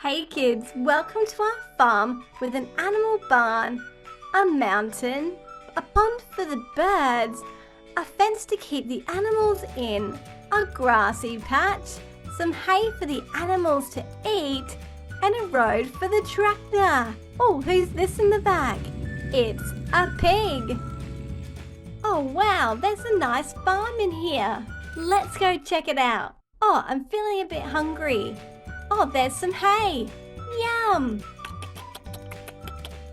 Hey kids, welcome to our farm with an animal barn, a mountain, a pond for the birds, a fence to keep the animals in, a grassy patch, some hay for the animals to eat, and a road for the tractor. Oh, who's this in the back? It's a pig. Oh wow, there's a nice farm in here. Let's go check it out. Oh, I'm feeling a bit hungry. Oh, there's some hay. Yum!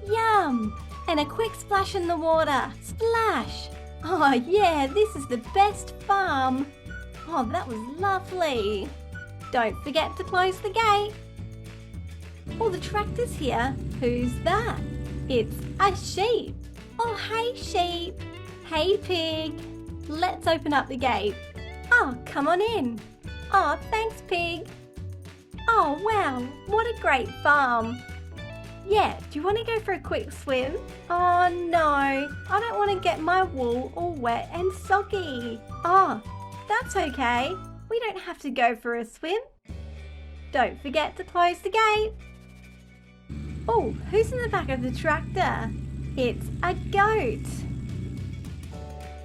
Yum! And a quick splash in the water. Splash! Oh yeah, this is the best farm. Oh, that was lovely. Don't forget to close the gate. Oh, the tractor's here. Who's that? It's a sheep. Oh, hey sheep. Hey pig. Let's open up the gate. Oh, come on in. Oh, thanks pig. Oh wow, what a great farm. Yeah, do you want to go for a quick swim? Oh no, I don't want to get my wool all wet and soggy. Oh, that's okay. We don't have to go for a swim. Don't forget to close the gate. Oh, who's in the back of the tractor? It's a goat.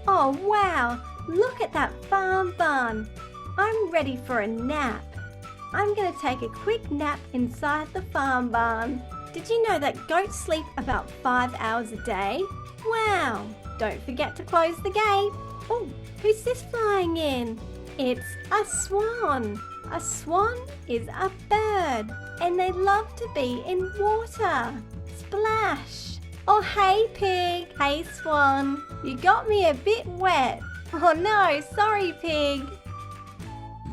Oh wow, look at that farm barn. I'm ready for a nap. I'm going to take a quick nap inside the farm barn. Did you know that goats sleep about 5 hours a day? Wow! Don't forget to close the gate. Oh, who's this flying in? It's a swan. A swan is a bird and they love to be in water. Splash! Oh, hey pig. Hey swan. You got me a bit wet. Oh no, sorry pig.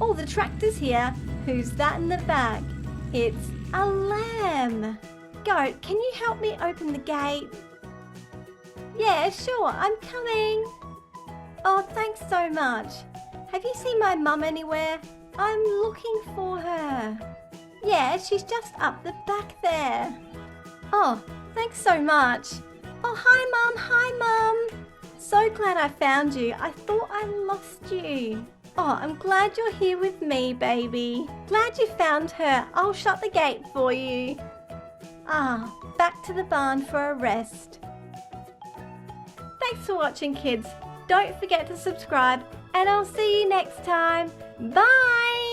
Oh, the tractor's here. Who's that in the back? It's a lamb. Goat, can you help me open the gate? Yeah, sure, I'm coming. Oh, thanks so much. Have you seen my mum anywhere? I'm looking for her. Yeah, she's just up the back there. Oh, thanks so much. Oh, hi Mum, hi Mum. So glad I found you. I thought I lost you. Oh, I'm glad you're here with me, baby. Glad you found her. I'll shut the gate for you. Ah, back to the barn for a rest. Thanks for watching, kids. Don't forget to subscribe, and I'll see you next time. Bye!